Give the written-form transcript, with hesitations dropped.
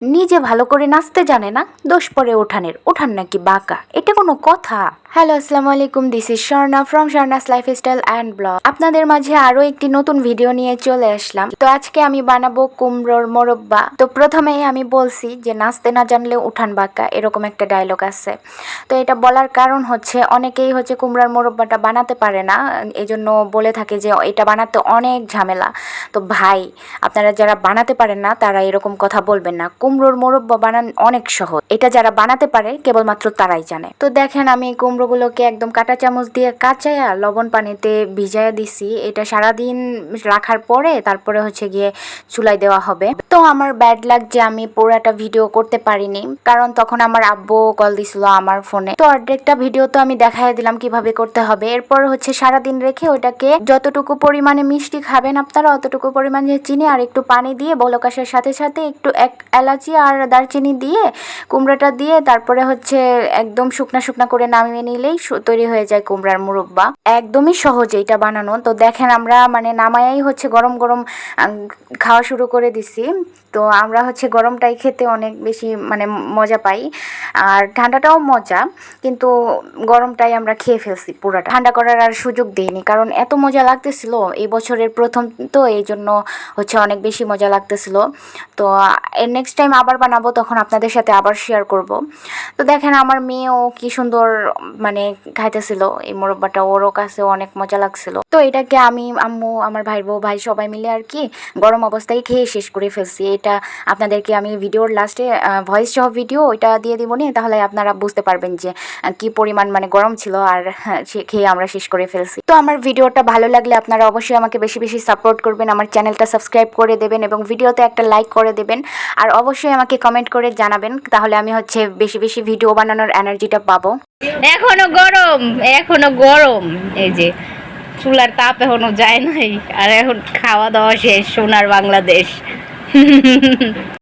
নিজে ভালো করে নাচতে জানে না, দোষ পড়ে উঠানের, উঠান নাকি বাঁকা, এটা কোনো কথা? হ্যালো, আসসালামু আলাইকুম, this is Swarna from স্বর্ণাস lifestyle and blog. আপনাদের মাঝে আরো একটি নতুন ভিডিও নিয়ে চলে আসলাম। তো আজকে আমি বানাবো কুমড়োর মোরব্বা। তো প্রথমেই আমি বলছি যে নাচতে না জানলে উঠান বাঁকা, এরকম একটা ডায়লগ আছে। তো এটা বলার কারণ হচ্ছে অনেকেই হচ্ছে কুমড়ার মোরব্বাটা বানাতে পারে না, এই জন্য বলে থাকে যে এটা বানাতে অনেক ঝামেলা। তো ভাই, আপনারা যারা বানাতে পারেন না তারা এরকম কথা বলবেন না। কুমড়োর মোরব্বা বানান অনেক সহজ, এটা যারা বানাতে পারে কেবলমাত্র তারাই জানে। তো দেখেন, আমি কুমড়োগুলোকে একদম কাঁটা চামচ দিয়ে কাঁচায়া লবণ পানিতে ভিজাইয়া দিছি। এটা সারাদিন রাখার পরে তারপরে হচ্ছে গিয়ে চুলায় দেওয়া হবে। তো আমার ব্যাড লাগ যে আমি পুরাটা ভিডিও করতে পারিনি, কারণ তখন আমার আব্বু কল দিছিল আমার ফোনে। তো অর্ধেকটা ভিডিও তো আমি দেখাই দিলাম কিভাবে করতে হবে। এরপর হচ্ছে সারাদিন রেখে ওটাকে যতটুকু পরিমাণে মিষ্টি খাবেন আপনারা অতটুকু পরিমাণে চিনি আর একটু পানি দিয়ে বলক আসার সাথে সাথে একটু এক এলাচি আর দারচিনি দিয়ে কুমড়াটা দিয়ে তারপরে হচ্ছে একদম শুকনা শুকনা করে নামিয়ে নিলেই তৈরি হয়ে যায় কুমড়ার মুরব্বা। একদমই সহজ এটা বানানো। তো দেখেন, আমরা মানে নামায়াই হচ্ছে গরম গরম খাওয়া শুরু করে দিছি। তো আমরা হচ্ছে গরমটাই খেতে অনেক বেশি মানে মজা পাই, আর ঠান্ডাটাও মজা, কিন্তু গরমটাই আমরা খেয়ে ফেলছি পুরাটা। ঠান্ডা করার আর সুযোগ দিইনি, কারণ এত মজা লাগতেছিল এই বছরের প্রথম, তো এই জন্য হচ্ছে অনেক বেশি মজা লাগতেছিল। তো এর নেক্সট টাইম আবার বানাবো, তখন আপনাদের সাথে আবার শেয়ার করব। তো দেখেন, আমার মেয়েও কি সুন্দর মানে খাইতেছিল এই মোরব্বাটা, ওরও কাছে অনেক মজা লাগছিল। তো এটাকে আমি, আম্মু, আমার ভাই বউ ভাই সবাই মিলে আর কি গরম অবস্থায় খেয়ে শেষ করে ফেলছি। এটা আপনাদেরকে আমি ভিডিওর লাস্টে ভয়েস সহ ভিডিও ওইটা দিয়ে দিব নি, তাহলে আপনারা বুঝতে পারবেন যে কি পরিমাণ মানে গরম ছিল, আর খেয়ে আমরা শেষ করে ফেলছি। তো আমার ভিডিওটা ভালো লাগলে আপনারা অবশ্যই আমাকে বেশি বেশি সাপোর্ট করবেন, আমার চ্যানেলটা সাবস্ক্রাইব করে দেবেন এবং ভিডিওতে একটা লাইক করে দেবেন। আর অবশ্যই আমাকে কমেন্ট করে জানাবেন, তাহলে আমি হচ্ছে বেশি বেশি ভিডিও বানানোর এনার্জিটা পাবো। এখনো গরম, এখনো গরম, এই যে চুলার তাপ এখনো যায় নাই, আর এখন খাওয়া দাওয়া শেষ, সোনার বাংলাদেশ।